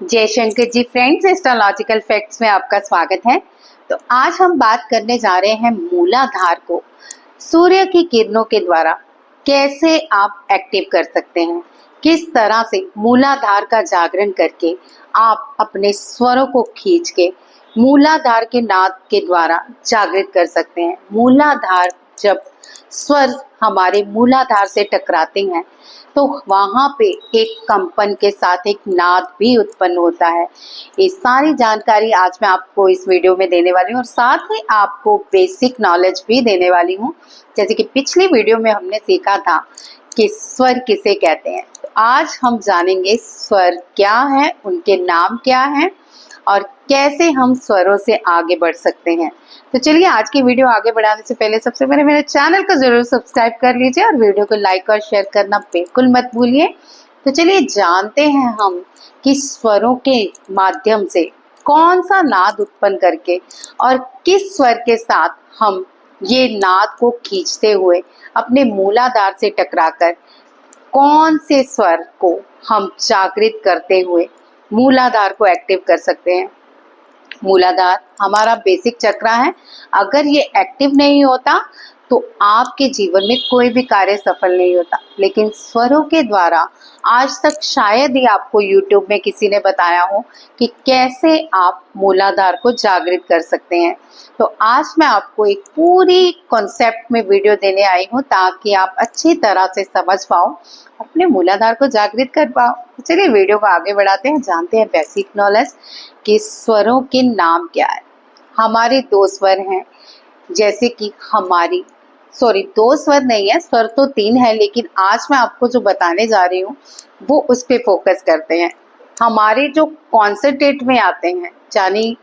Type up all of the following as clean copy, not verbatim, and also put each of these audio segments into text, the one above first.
जय Shankar ji friends, astrological facts में आपका स्वागत है। तो आज हम बात करने जा रहे हैं मूलाधार को सूर्य की किरणों के द्वारा कैसे आप एक्टिव कर सकते हैं। किस तरह से मूलाधार का जागरण करके आप अपने स्वरों को खींच के मूलाधार के नाद के द्वारा जागृत कर सकते हैं। मूलाधार जब स्वर हमारे मूलाधार से टकराते हैं तो वहां पे एक कंपन के साथ एक नाद भी उत्पन्न होता है। ये सारी जानकारी आज मैं आपको इस वीडियो में देने वाली हूँ और साथ ही आपको बेसिक नॉलेज भी देने वाली हूँ। जैसे कि पिछली वीडियो में हमने सीखा था कि स्वर किसे कहते हैं, तो आज हम जानेंगे स्वर क्या है, उनके नाम क्या है और कैसे हम स्वरों से आगे बढ़ सकते हैं। तो चलिए आज की वीडियो आगे बढ़ाने से पहले सबसे पहले मेरे चैनल को जरूर सब्सक्राइब कर लीजिए और वीडियो को लाइक और शेयर करना बिल्कुल मत भूलिए। तो चलिए जानते हैं हम कि स्वरों के माध्यम से कौन सा नाद उत्पन्न करके और किस स्वर के साथ हम ये नाद को खींचते हुए अपने मूलाधार से टकराकर कौन से स्वर को हम जागृत करते हुए मूलाधार को एक्टिव कर सकते हैं। मूलाधार हमारा बेसिक चक्र है। अगर ये एक्टिव नहीं होता तो आपके जीवन में कोई भी कार्य सफल नहीं होता। लेकिन स्वरों के द्वारा आज तक शायद ही आपको YouTube में किसी ने बताया हो कि कैसे आप मूलाधार को जागृत कर सकते हैं। तो आज मैं आपको एक पूरी कॉन्सेप्ट में वीडियो देने आई हूँ ताकि आप अच्छी तरह से समझ पाओ, अपने मूलाधार को जागृत कर पाओ। तो चलिए वीडियो को आगे बढ़ाते हैं, जानते हैं बेसिक नॉलेज कि स्वरों के नाम क्या है। हमारे दो स्वर हैं, जैसे कि दो स्वर नहीं है, स्वर तो तीन है, लेकिन आज मैं आपको जो बताने जा रही हूँ वो उस पे फोकस करते हैं। हमारे जो कॉन्सनट्रेट में आते हैं, यानी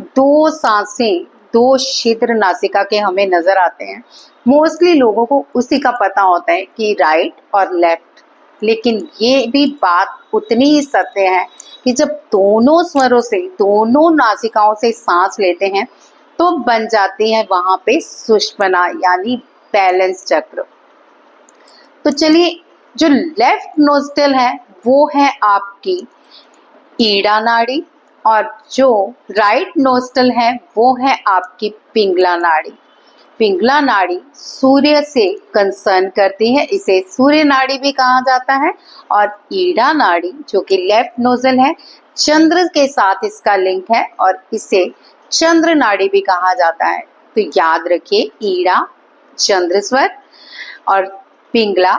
दो सांसें, दो छिद्र नासिका के हमें नजर आते हैं। मोस्टली लोगों को उसी का पता होता है कि राइट और लेफ्ट, लेकिन ये भी बात उतनी ही सत्य है कि जब दोनों स्वरों से, दोनों नासिकाओं से सांस लेते हैं तो बन जाती है वहां पे सुषुम्ना यानी बैलेंस चक्र। तो चलिए, जो लेफ्ट नोस्ट्रल है वो है आपकी ईड़ा नाड़ी और जो राइट नोस्ट्रल है वो है आपकी पिंगला नाड़ी। पिंगला नाड़ी सूर्य से कंसर्न करती है, इसे सूर्य नाड़ी भी कहा जाता है। और ईड़ा नाड़ी जो कि लेफ्ट नोजल है, चंद्र के साथ इसका लिंक है और इसे चंद्र नाड़ी भी कहा जाता है। तो याद रखिए, ईड़ा चंद्र स्वर और पिंगला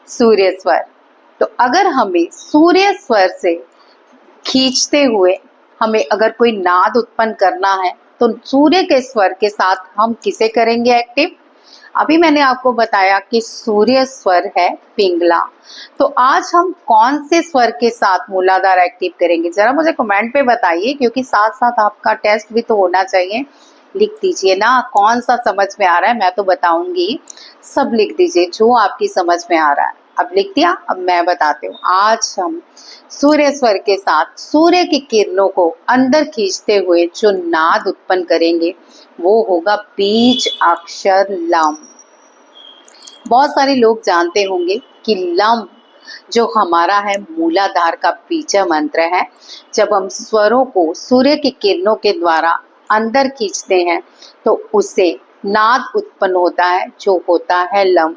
सूर्य स्वर। तो अगर हमें सूर्य स्वर से खींचते हुए हमें अगर कोई नाद उत्पन्न करना है तो सूर्य के स्वर के साथ हम किसे करेंगे एक्टिव। अभी मैंने आपको बताया कि सूर्य स्वर है पिंगला, तो आज हम कौन से स्वर के साथ मूलाधार एक्टिव करेंगे जरा मुझे कमेंट पे बताइए, क्योंकि साथ साथ आपका टेस्ट भी तो होना चाहिए। लिख दीजिए ना, कौन सा समझ में आ रहा है, मैं तो बताऊंगी, सब लिख दीजिए जो आपकी समझ में आ रहा है। अब लिख दिया, अब मैं बताती हूँ। आज हम सूर्य स्वर के साथ सूर्य की किरणों को अंदर खींचते हुए जो नाद उत्पन्न करेंगे वो होगा बीज अक्षर लम। बहुत सारे लोग जानते होंगे कि लम जो हमारा है मूलाधार का बीज मंत्र है। जब हम स्वरों को सूर्य की किरणों के द्वारा अंदर खींचते हैं तो उससे नाद उत्पन्न होता है जो होता है लम।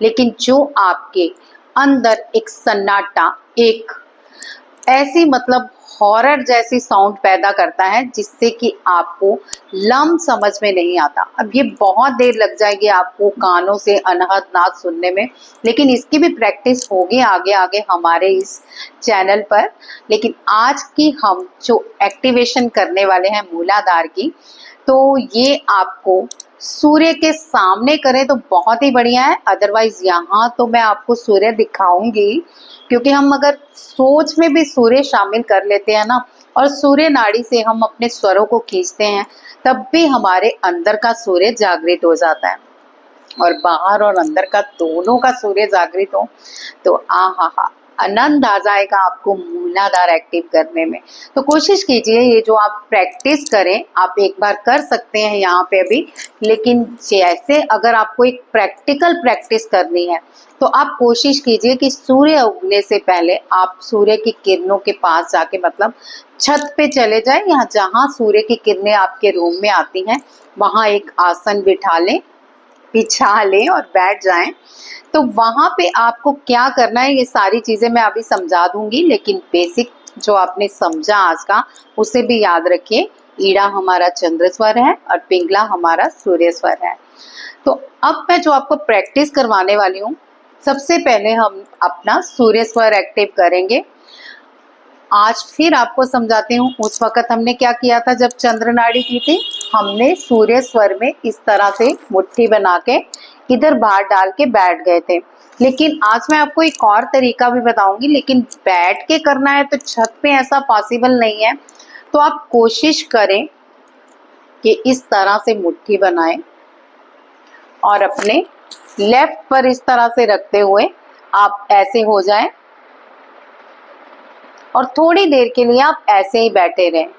लेकिन जो आपके अंदर एक सन्नाटा, एक ऐसी मतलब हॉरर जैसी साउंड पैदा करता है जिससे कि आपको लम समझ में नहीं आता। अब ये बहुत देर लग जाएगी आपको कानों से अनहद नाद सुनने में, लेकिन इसकी भी प्रैक्टिस होगी आगे आगे हमारे इस चैनल पर। लेकिन आज की हम जो एक्टिवेशन करने वाले हैं मूलाधार की, तो ये आपको सूर्य के सामने करें तो बहुत ही बढ़िया है। अदरवाइज यहाँ तो मैं आपको सूर्य दिखाऊंगी, क्योंकि हम अगर सोच में भी सूर्य शामिल कर लेते हैं ना और सूर्य नाड़ी से हम अपने स्वरों को खींचते हैं, तब भी हमारे अंदर का सूर्य जागृत हो जाता है। और बाहर और अंदर का दोनों का सूर्य जागृत हो तो आ हा हा, आनंद आ जाएगा आपको मूलाधार एक्टिव करने में। तो कोशिश कीजिए, ये जो आप प्रैक्टिस करें, आप एक बार कर सकते हैं यहाँ पे भी, लेकिन जैसे अगर आपको एक प्रैक्टिकल प्रैक्टिस करनी है तो आप कोशिश कीजिए कि सूर्य उगने से पहले आप सूर्य की किरणों के पास जाके, मतलब छत पे चले जाएं, या जहाँ सूर्य की किरणें आपके रूम में आती हैं वहां एक आसन बिठा लें, बिछा लें और बैठ जाएं। तो वहां पे आपको क्या करना है, ये सारी चीजें मैं अभी समझा दूंगी, लेकिन बेसिक जो आपने समझा आज का उसे भी याद रखिए। ईड़ा हमारा चंद्र स्वर है और पिंगला हमारा सूर्य स्वर है। तो अब मैं जो आपको प्रैक्टिस करवाने वाली हूँ, सबसे पहले हम अपना सूर्य स्वर एक्टिव करेंगे। आज फिर आपको समझाती हूँ, उस वक्त हमने क्या किया था जब चंद्र नाड़ी की थी, हमने सूर्य स्वर में इस तरह से मुट्ठी बना के इधर बाहर डाल के बैठ गए थे। लेकिन आज मैं आपको एक और तरीका भी बताऊंगी, लेकिन बैठ के करना है तो छत पे ऐसा पॉसिबल नहीं है। तो आप कोशिश करें कि इस तरह से मुट्ठी बनाएं और अपने लेफ्ट पर इस तरह से रखते हुए आप ऐसे हो जाएं और थोड़ी देर के लिए आप ऐसे ही बैठे रहें।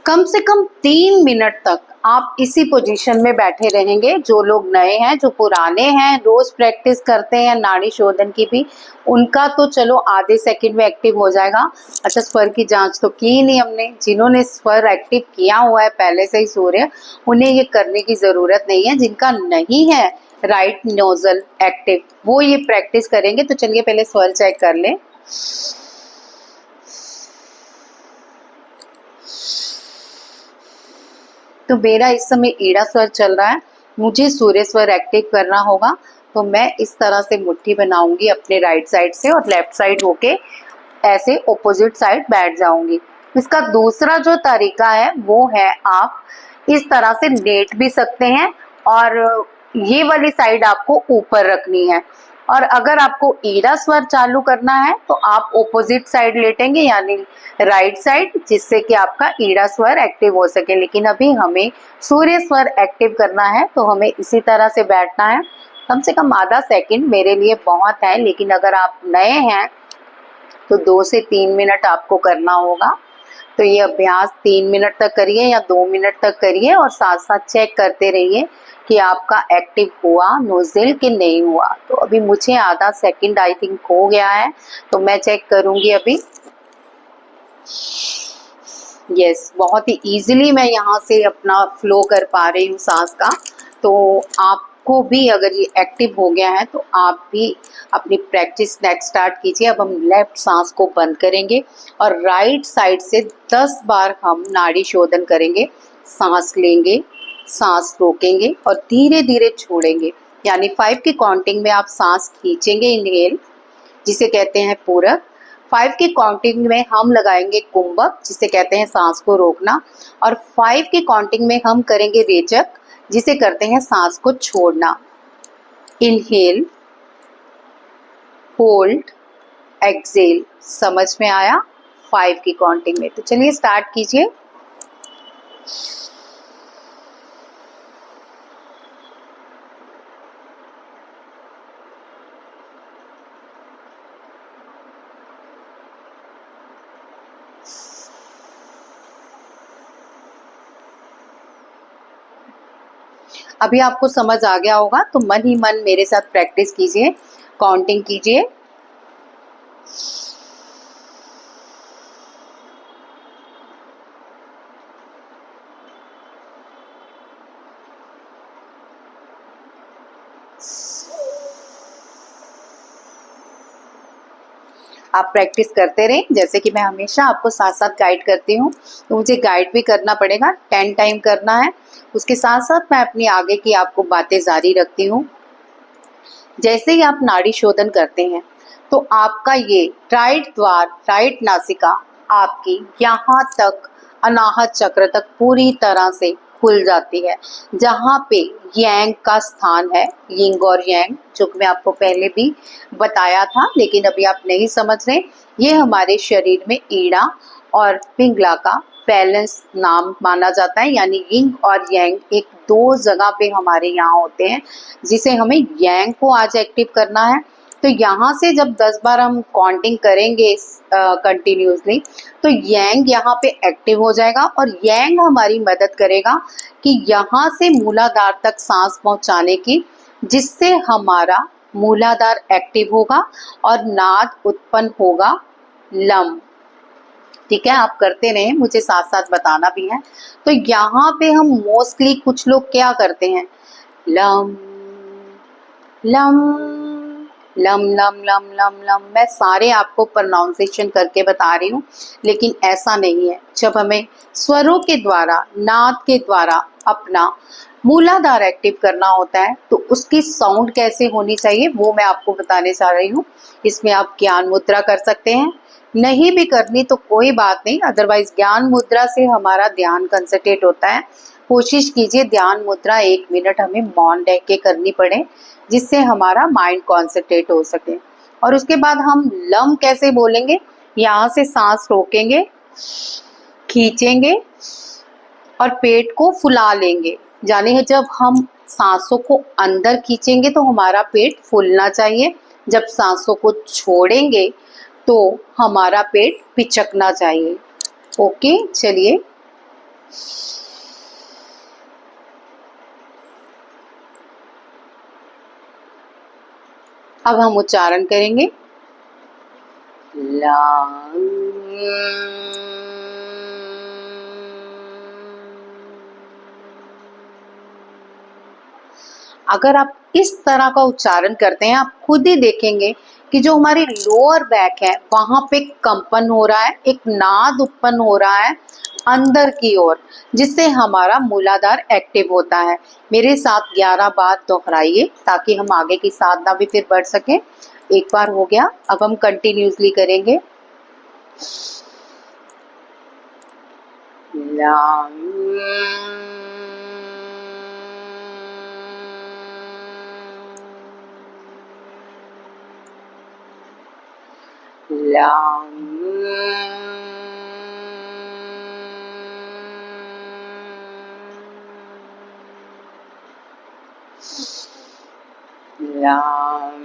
कम से कम 3 मिनट तक आप इसी पोजीशन में बैठे रहेंगे। जो लोग नए हैं, जो पुराने हैं, रोज प्रैक्टिस करते हैं नाड़ी शोधन की भी, उनका तो चलो आधे सेकंड में एक्टिव हो जाएगा। अच्छा, स्वर की जांच तो की ही नहीं हमने। जिन्होंने स्वर एक्टिव किया हुआ है पहले से ही सूर्य, उन्हें ये करने की जरूरत नहीं है। जिनका नहीं है राइट नोजल एक्टिव, वो ये प्रैक्टिस करेंगे। तो चलिए पहले स्वर चेक कर लें। तो मेरा इस समय ईड़ा स्वर चल रहा है, मुझे सूर्य स्वर एक्टिव करना होगा। तो मैं इस तरह से मुट्ठी बनाऊंगी अपने राइट साइड से और लेफ्ट साइड होके ऐसे ऑपोजिट साइड बैठ जाऊंगी। इसका दूसरा जो तरीका है वो है, आप इस तरह से लेट भी सकते हैं और ये वाली साइड आपको ऊपर रखनी है। और अगर आपको ईड़ा स्वर चालू करना है तो आप ऑपोजिट साइड लेटेंगे, यानी राइट साइड, जिससे कि आपका ईड़ा स्वर एक्टिव हो सके। लेकिन अभी हमें सूर्य स्वर एक्टिव करना है तो हमें इसी तरह से बैठना है। कम से कम आधा सेकंड मेरे लिए बहुत है, लेकिन अगर आप नए हैं तो 2 से 3 मिनट आपको करना होगा। तो ये अभ्यास 3 मिनट तक करिए या 2 मिनट तक करिए और साथ साथ चेक करते रहिए कि आपका एक्टिव हुआ नोजल कि नहीं हुआ। तो अभी मुझे आधा सेकंड आई थिंक हो गया है, तो मैं चेक करूंगी अभी। यस, बहुत ही इजीली मैं यहाँ से अपना फ्लो कर पा रही हूँ सांस का। तो आपको भी अगर ये एक्टिव हो गया है तो आप भी अपनी प्रैक्टिस नेक्स्ट स्टार्ट कीजिए। अब हम लेफ्ट सांस को बंद करेंगे और राइट साइड से 10 बार हम नाड़ी शोधन करेंगे। सांस लेंगे, सांस रोकेंगे और धीरे धीरे छोड़ेंगे, यानी 5 की काउंटिंग में आप सांस खींचेंगे, इनहेल, जिसे कहते हैं पूरक। 5 की काउंटिंग में हम लगाएंगे कुंभक, जिसे कहते हैं सांस को रोकना। और 5 की काउंटिंग में हम करेंगे रेचक, जिसे करते हैं सांस को छोड़ना। Inhale, hold, exhale. समझ में आया? 5 की काउंटिंग में। तो चलिए स्टार्ट कीजिए। अभी आपको समझ आ गया होगा, तो मन ही मन मेरे साथ प्रैक्टिस कीजिए, काउंटिंग कीजिए। आप प्रैक्टिस करते रहें, जैसे कि मैं हमेशा आपको साथ साथ गाइड करती हूँ, तो मुझे गाइड भी करना पड़ेगा। 10 टाइम करना है, उसके साथ साथ मैं अपनी आगे की आपको बातें जारी रखती हूँ। जैसे ही आप नाड़ी शोधन करते हैं तो आपका ये राइट द्वार, राइट नासिका आपकी यहाँ तक अनाहत चक्र तक पूरी तरह से खुल जाती है। जहाँ पे यांग का स्थान है, यिंग और यांग, जो कि मैं आपको पहले भी बताया था लेकिन अभी आप नहीं समझ रहे, ये हमारे शरीर में ईड़ा और पिंगला का बैलेंस नाम माना जाता है। यानी यिंग और यांग एक दो जगह पे हमारे यहाँ होते हैं, जिसे हमें यांग को आज एक्टिव करना है। तो यहाँ से जब 10 बार हम काउंटिंग करेंगे कंटिन्यूसली, तो यांग यहाँ पे एक्टिव हो जाएगा और यांग हमारी मदद करेगा कि यहाँ से मूलाधार तक सांस पहुँचाने की, जिससे हमारा मूलाधार एक्टिव होगा और नाद उत्पन्न होगा लम। ठीक है, आप करते रहें, मुझे साथ साथ बताना भी है। तो यहाँ पे हम मोस्टली कुछ लोग क्या करते हैं, lump lump lump lump lump lump lump. मैं सारे आपको प्रोनाउंसिएशन करके बता रही हूँ, लेकिन ऐसा नहीं है। जब हमें स्वरों के द्वारा, नाद के द्वारा अपना मूलाधार एक्टिव करना होता है, तो उसकी साउंड कैसे होनी चाहिए वो मैं आपको बताने जा रही हूँ। इसमें आप ज्ञान मुद्रा कर सकते हैं, नहीं भी करनी तो कोई बात नहीं, अदरवाइज ज्ञान मुद्रा से हमारा ध्यान कंसंट्रेट होता है। कोशिश कीजिए ध्यान मुद्रा 1 मिनट हमें मौन रह के करनी पड़े, जिससे हमारा माइंड कॉन्सेंट्रेट हो सके। और उसके बाद हम लम कैसे बोलेंगे, यहाँ से सांस रोकेंगे, खींचेंगे और पेट को फुला लेंगे। यानी जब हम सांसों को अंदर खींचेंगे तो हमारा पेट फूलना चाहिए, जब सांसों को छोड़ेंगे तो हमारा पेट पिचकना चाहिए। ओके, चलिए अब हम उच्चारण करेंगे लाम। अगर आप इस तरह का उच्चारण करते हैं, आप खुद ही देखेंगे कि जो हमारी लोअर बैक है वहां पे कंपन हो रहा है, एक नाद उत्पन्न हो रहा है अंदर की ओर, जिससे हमारा मूलाधार एक्टिव होता है। मेरे साथ 11 बार दोहराइए ताकि हम आगे की साधना भी फिर बढ़ सके। एक बार हो गया, अब हम कंटिन्यूसली करेंगे। लाम लाम लाम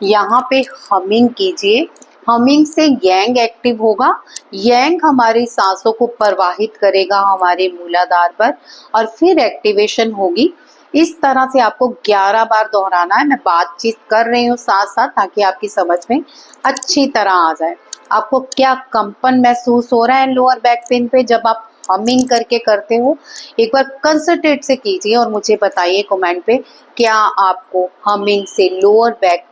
यहाँ पे हमिंग कीजिए। हमिंग से यांग एक्टिव होगा, यांग हमारी सांसों को प्रवाहित करेगा हमारे मूलाधार पर और फिर एक्टिवेशन होगी। इस तरह से आपको 11 बार दोहराना है। मैं बातचीत कर रही हूँ साथ साथ ताकि आपकी समझ में अच्छी तरह आ जाए। आपको क्या कंपन महसूस हो रहा है लोअर बैक पेन पे जब आप हमिंग करके करते हो? एक बार कंसंट्रेट से कीजिए और मुझे बताइए कमेंट पे, क्या आपको हमिंग से लोअर बैक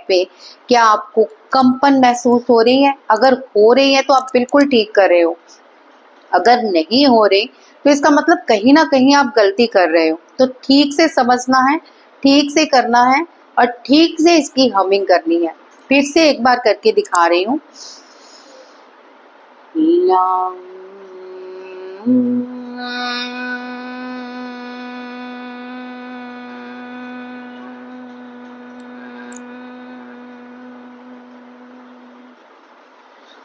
पे क्या आपको कंपन महसूस हो रही है? अगर हो रही है तो आप बिल्कुल ठीक कर रहे हो, अगर नहीं हो रही तो इसका मतलब कहीं ना कहीं आप गलती कर रहे हो। तो ठीक से समझना है, ठीक से करना है और ठीक से इसकी हमिंग करनी है। फिर से एक बार करके दिखा रही हूँ।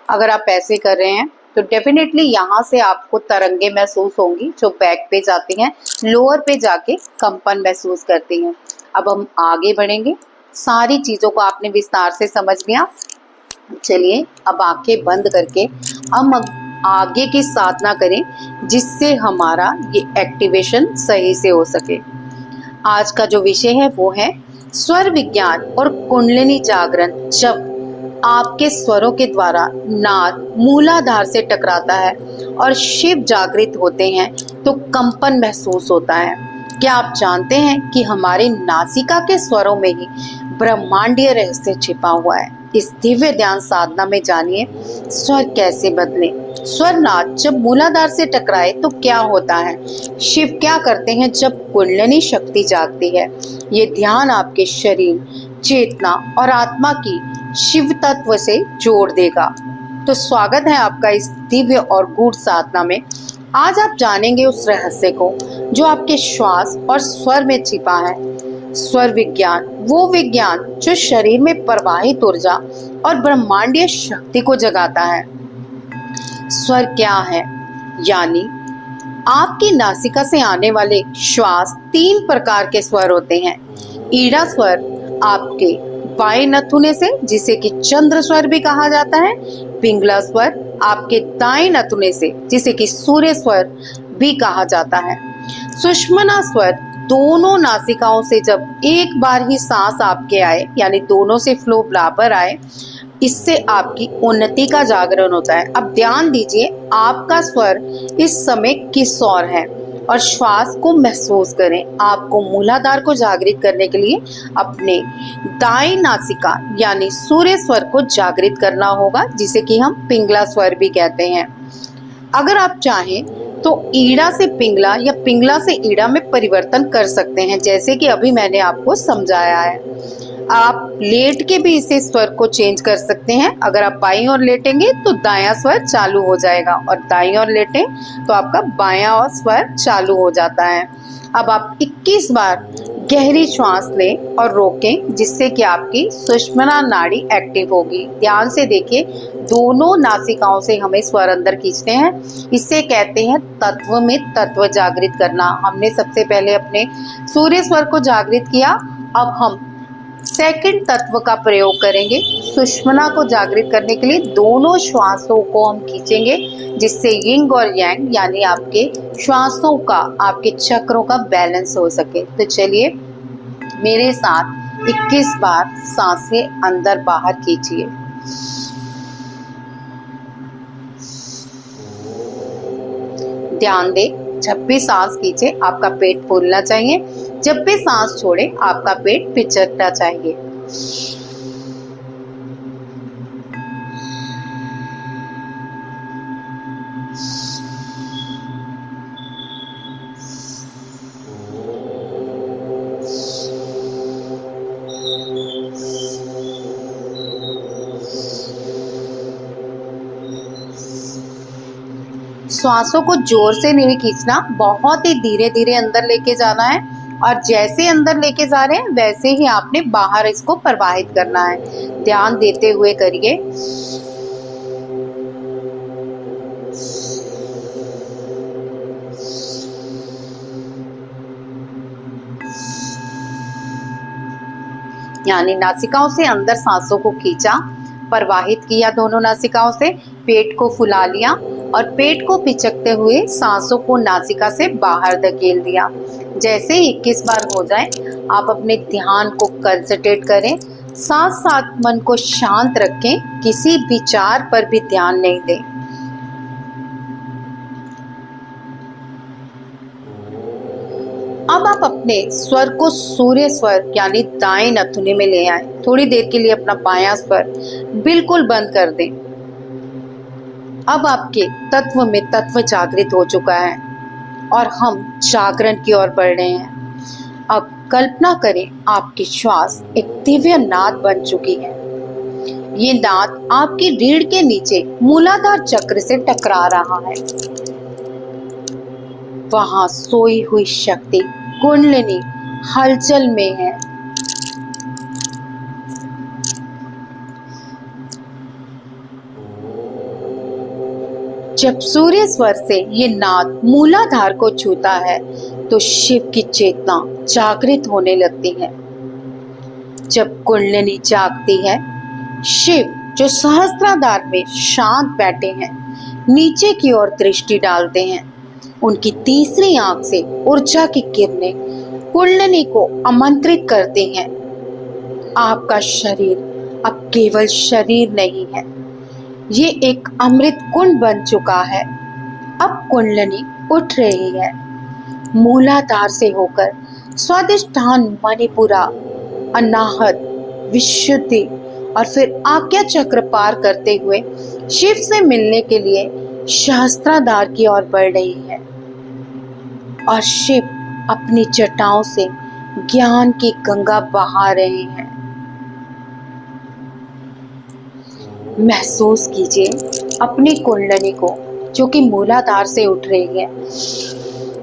अगर आप ऐसे कर रहे हैं तो डेफिनेटली यहाँ से आपको तरंगे महसूस होंगी जो बैक पे जाती हैं, लोअर पे जाके कंपन महसूस करती हैं। अब हम आगे बढ़ेंगे। सारी चीज़ों को आपने विस्तार से समझ लिया। चलिए अब आंखें बंद करके हम आगे की साधना करें, जिससे हमारा ये एक्टिवेशन सही से हो सके। आज का जो विषय है वो है स्वर विज्ञान और कुंडलिनी जागरण। जब आपके स्वरों के द्वारा नाद मूलाधार से टकराता है और शिव जागृत होते हैं तो कंपन महसूस होता है। क्या आप जानते हैं कि हमारे नासिका के स्वरों में ही ब्रह्मांडीय रहस्य छिपा हुआ है? इस दिव्य ध्यान साधना में जानिए स्वर कैसे बदले। स्वर नाद जब मूलाधार से टकराए तो क्या होता है, शिव क्या करते हैं जब कुंडलिनी शक्ति जागती है। ये ध्यान आपके शरीर, चेतना और आत्मा की शिव तत्व से जोड़ देगा। तो स्वागत है आपका इस दिव्य और गूढ़ साधना में। आज आप जानेंगे उस रहस्य को जो आपके श्वास और स्वर में छिपा है। स्वर विज्ञान, वो विज्ञान जो शरीर में प्रवाहित ऊर्जा और ब्रह्मांडीय शक्ति को जगाता है। स्वर क्या है? यानी आपकी नासिका से आने वाले श्वास 3 प्रकार के स्वर होते हैं। ईड़ा स्वर आपके बाएं नथुने से, जिसे कि चंद्र स्वर भी कहा जाता है। पिंगला स्वर आपके दाएं नथुने से, जिसे कि सूर्य स्वर भी कहा जाता है। सुषुम्ना स्वर दोनों नासिकाओं से जब एक बार ही सांस आपके आए, यानी दोनों से फ्लो बराबर आए, इससे आपकी उन्नति का जागरण होता है। अब ध्यान दीजिए, आपका स्वर इस समय किस ओर है और श्वास को महसूस करें। आपको मूलाधार को जागृत करने के लिए अपने दाएं नासिका यानी सूर्य स्वर को जागृत करना होगा, जिसे कि हम पिंगला स्वर भी कहते हैं। अगर आप चाहें तो ईड़ा से पिंगला या पिंगला से ईड़ा में परिवर्तन कर सकते हैं, जैसे कि अभी मैंने आपको समझाया है। आप लेट के भी इसे स्वर को चेंज कर सकते हैं। अगर आप बाईं ओर लेटेंगे तो दायां स्वर चालू हो जाएगा और दाईं ओर लेटें तो आपका बायां और स्वर चालू हो जाता है। अब आप 21 बार गहरी श्वास लें और रोकें, जिससे कि आपकी सुषुम्ना नाड़ी एक्टिव होगी। ध्यान से देखिए, दोनों नासिकाओं से हमें स्वर अंदर खींचते हैं। इसे कहते हैं तत्व में तत्व जागृत करना। हमने सबसे पहले अपने सूर्य स्वर को जागृत किया, अब हम सेकंड तत्व का प्रयोग करेंगे। सुषुम्ना को जागृत करने के लिए दोनों श्वासों को हम खींचेंगे, जिससे यिंग और यांग यानी आपके श्वासों का, आपके चक्रों का बैलेंस हो सके। तो चलिए मेरे साथ 21 बार सांसें अंदर बाहर खींचिए। ध्यान दें, जब भी सांस खींचे आपका पेट फूलना चाहिए, जब भी सांस छोड़े आपका पेट पिचकना चाहिए। श्वासों को जोर से नहीं खींचना, बहुत ही धीरे धीरे अंदर लेके जाना है और जैसे अंदर लेके जा रहे हैं वैसे ही आपने बाहर इसको प्रवाहित करना है। ध्यान देते हुए करिए। यानी नासिकाओं से अंदर सांसों को खींचा, प्रवाहित किया दोनों नासिकाओं से, पेट को फुला लिया और पेट को पिचकते हुए सांसों को नासिका से बाहर धकेल दिया। जैसे ही 21 बार हो जाए, आप अपने ध्यान को कंसंट्रेट करें, साथ साथ मन को शांत रखें, किसी विचार पर भी ध्यान नहीं दें। अब आप अपने स्वर को सूर्य स्वर यानी दाएं नथुने में ले आए। थोड़ी देर के लिए अपना बायां स्वर बिल्कुल बंद कर दें। अब आपके तत्व में तत्व जागृत हो चुका है और हम जागरण की ओर बढ़ रहे हैं। अब कल्पना करें, आपकी श्वास एक दिव्य नाद बन चुकी है। ये नाद आपकी रीढ़ के नीचे मूलाधार चक्र से टकरा रहा है। वहां सोई हुई शक्ति कुंडलिनी हलचल में है। जब सूर्य स्वर से ये नाद मूलाधार को छूता है तो शिव की चेतना जागृत होने लगती है। जब कुंडलिनी जागती है, शिव जो सहस्त्राधार में शांत बैठे हैं, नीचे की ओर दृष्टि डालते हैं। उनकी तीसरी आंख से ऊर्जा की किरणें कुंडलिनी को आमंत्रित करती हैं। आपका शरीर अब केवल शरीर नहीं है, ये एक अमृत कुंड बन चुका है। अब कुंडलिनी उठ रही है, मूलाधार से होकर स्वादिष्ठान मणिपुरा, अनाहत, विशुद्धि और फिर आज्ञा चक्र पार करते हुए शिव से मिलने के लिए सहस्त्राधार की ओर बढ़ रही है। और शिव अपनी जटाओं से ज्ञान की गंगा बहा रहे हैं। महसूस कीजिए अपनी कुंडली को जो कि मूलाधार से उठ रही है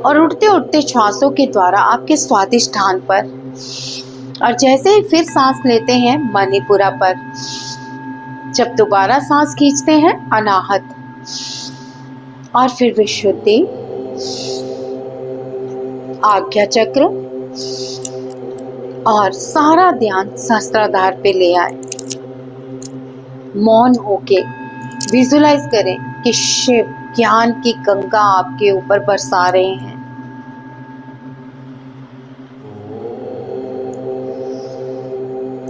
और उठते उठते श्वासों के द्वारा आपके स्वादिष्ठान पर, और जैसे ही फिर सांस लेते हैं मणिपुरा पर, जब दोबारा सांस खींचते हैं अनाहत, और फिर विशुद्धि, आज्ञा चक्र, और सारा ध्यान सहस्त्राधार पे ले आए। मौन होके विजुलाइज करें कि शिव ज्ञान की गंगा आपके ऊपर बरसा रहे हैं।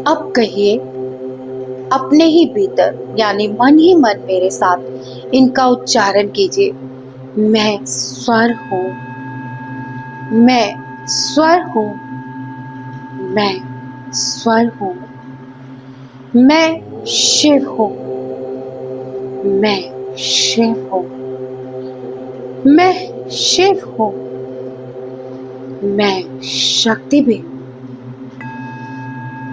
अब कहिए अपने ही भीतर, यानी मन ही मन मेरे साथ इनका उच्चारण कीजिए। मैं स्वर हूं, मैं स्वर हूं, मैं स्वर हूं, मैं शिव हूं, मैं शिव हूं, मैं शिव हूं, मैं शक्ति भी हूं।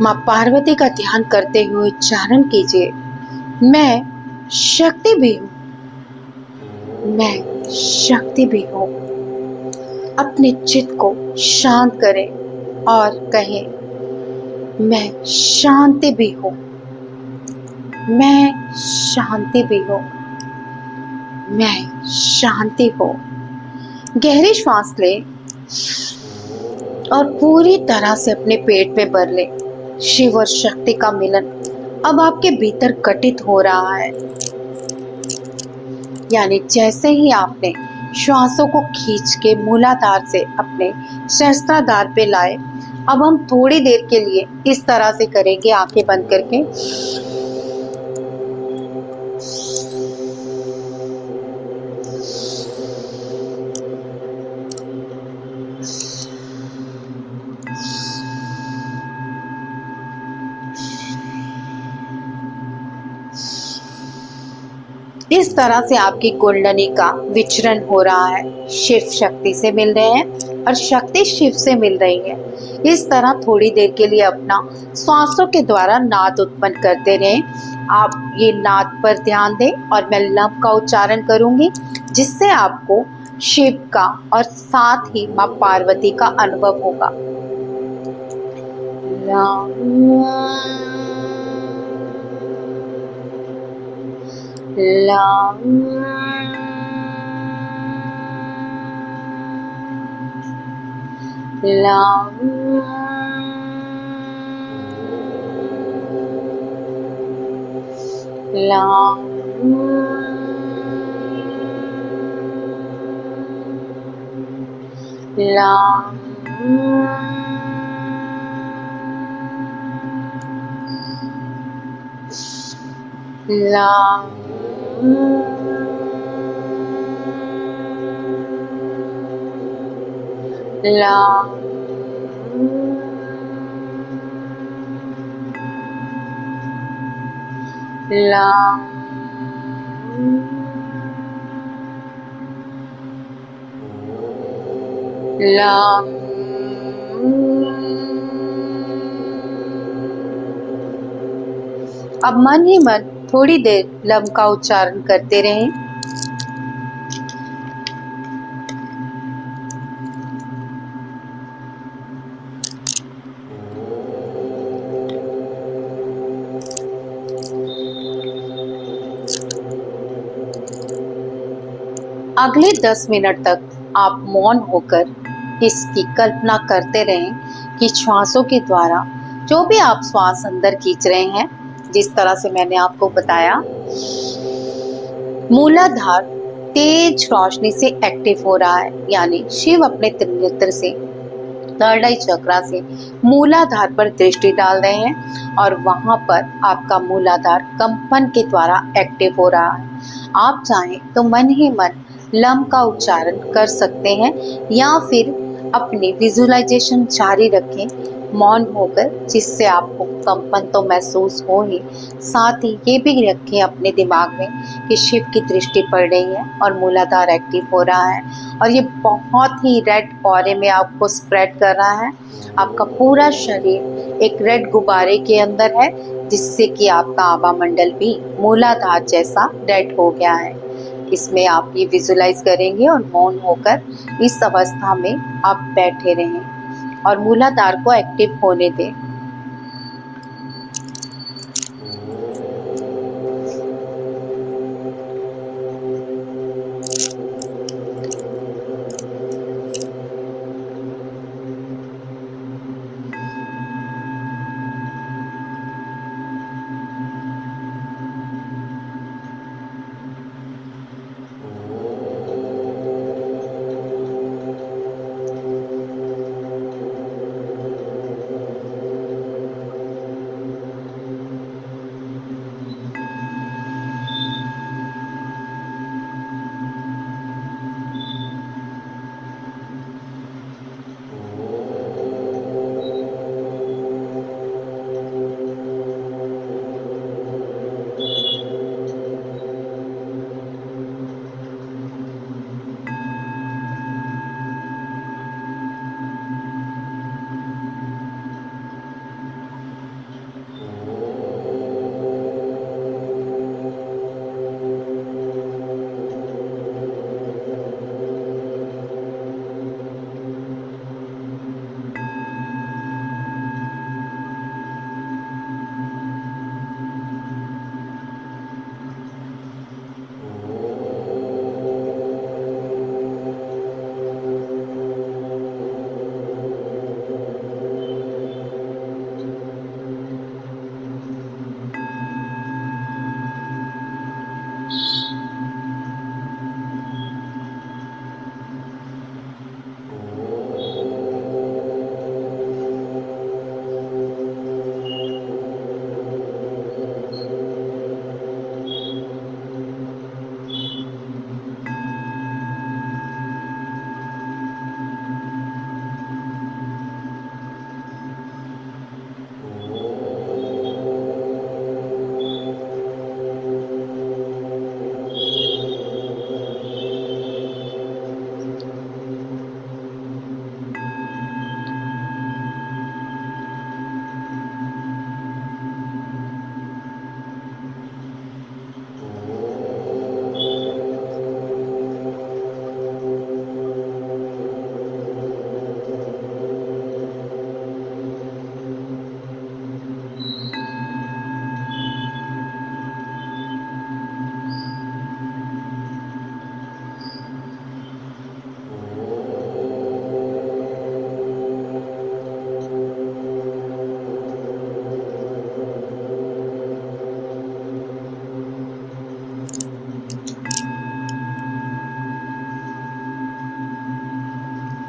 माँ पार्वती का ध्यान करते हुए उच्चारण कीजिए। मैं शक्ति भी हूं, मैं शक्ति भी हूं। अपने चित्त को शांत करें और कहें मैं शांति भी हूं, मैं शांति भी हूं, मैं शांति हूं। गहरी श्वास लें और पूरी तरह से अपने पेट में भर लें। शिव और शक्ति का मिलन अब आपके भीतर घटित हो रहा है। यानी जैसे ही आपने श्वासों को खींच के मूलाधार से अपने सहस्त्राधार पे लाए, अब हम थोड़ी देर के लिए इस तरह से करेंगे, आंखें बंद करके। इस तरह से आपकी कुंडली का विचरण हो रहा है। शिव शक्ति से मिल रहे हैं और शक्ति शिव से मिल रही है। इस तरह थोड़ी देर के लिए अपना श्वासों के द्वारा नाद उत्पन्न करते रहें। आप ये नाद पर ध्यान दें और मैं लम का उच्चारण करूंगी, जिससे आपको शिव का और साथ ही माँ पार्वती का अनुभव होगा। lam lam lam lam lam lam lam lam अब मन ही मन थोड़ी देर लम का उच्चारण करते रहें। अगले 10 मिनट तक आप मौन होकर इसकी कल्पना करते रहें कि श्वासों के द्वारा जो भी आप श्वास अंदर खींच रहे हैं, जिस तरह से मैंने आपको बताया, मूलाधार तेज रोशनी से एक्टिव हो रहा है। यानी शिव अपने त्रिनेत्र से, थर्ड आई चक्रा से मूलाधार पर दृष्टि डाल रहे हैं और वहां पर आपका मूलाधार कंपन के द्वारा एक्टिव हो रहा है। आप चाहें तो मन ही मन लम का उच्चारण कर सकते हैं या फिर अपनी विजुअलाइजेशन जारी रखें मौन होकर, जिससे आपको कंपन तो महसूस हो ही, साथ ही ये भी रखें अपने दिमाग में कि शिव की दृष्टि पड़ रही है और मूलाधार एक्टिव हो रहा है और ये बहुत ही रेड ऑरे में आपको स्प्रेड कर रहा है। आपका पूरा शरीर एक रेड गुब्बारे के अंदर है, जिससे कि आपका आभा मंडल भी मूलाधार जैसा रेड हो गया है। इसमें आप ये विजुलाइज करेंगे और मौन होकर इस अवस्था में आप बैठे रहें और मूलाधार को एक्टिव होने दें।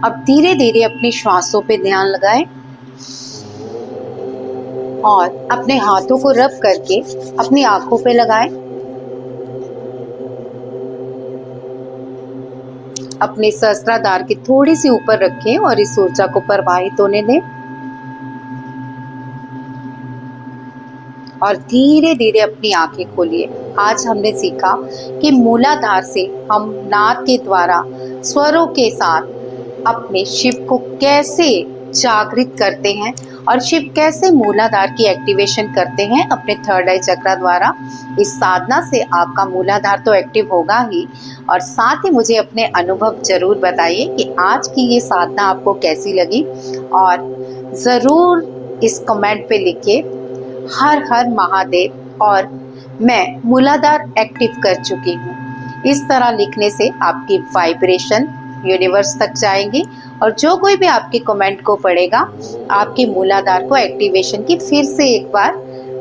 अब धीरे धीरे अपनी श्वासों पे ध्यान लगाएं और अपने हाथों को रब करके अपनी आंखों पे लगाएं। अपने सहस्त्राधार के थोड़ी सी ऊपर रखें और इस ऊर्जा को प्रवाहित होने दें और धीरे धीरे अपनी आंखें खोलिए। आज हमने सीखा कि मूलाधार से हम नाद के द्वारा स्वरों के साथ अपने शिव को कैसे जागृत करते हैं और शिव कैसे मूलाधार की एक्टिवेशन करते हैं अपने थर्ड आई चक्रा द्वारा। इस साधना से आपका मूलाधार तो एक्टिव होगा ही, और साथ ही मुझे अपने अनुभव जरूर बताइए कि आज की ये साधना आपको कैसी लगी, और ज़रूर इस कमेंट पे लिखिए हर हर महादेव और मैं मूलाधार एक्टिव कर चुकी हूँ। इस तरह लिखने से आपकी वाइब्रेशन यूनिवर्स तक जाएंगी और जो कोई भी आपके कमेंट को पढ़ेगा आपके मूलाधार को एक्टिवेशन की फिर से एक बार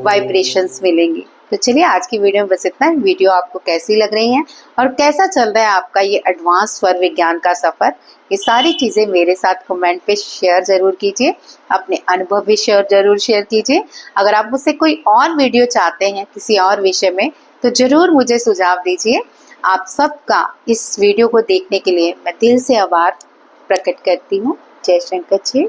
वाइब्रेशंस मिलेंगी। तो चलिए आज की वीडियो में बस इतना ही। वीडियो आपको कैसी लग रही है और कैसा चल रहा है आपका ये एडवांस स्वर विज्ञान का सफर, ये सारी चीजें मेरे साथ कमेंट पे शेयर जरूर कीजिए। अपने अनुभव भी जरूर शेयर कीजिए। अगर आप मुझसे कोई और वीडियो चाहते हैं किसी और विषय में तो जरूर मुझे सुझाव दीजिए। आप सबका इस वीडियो को देखने के लिए मैं दिल से आभार प्रकट करती हूँ। जय शंकर जी।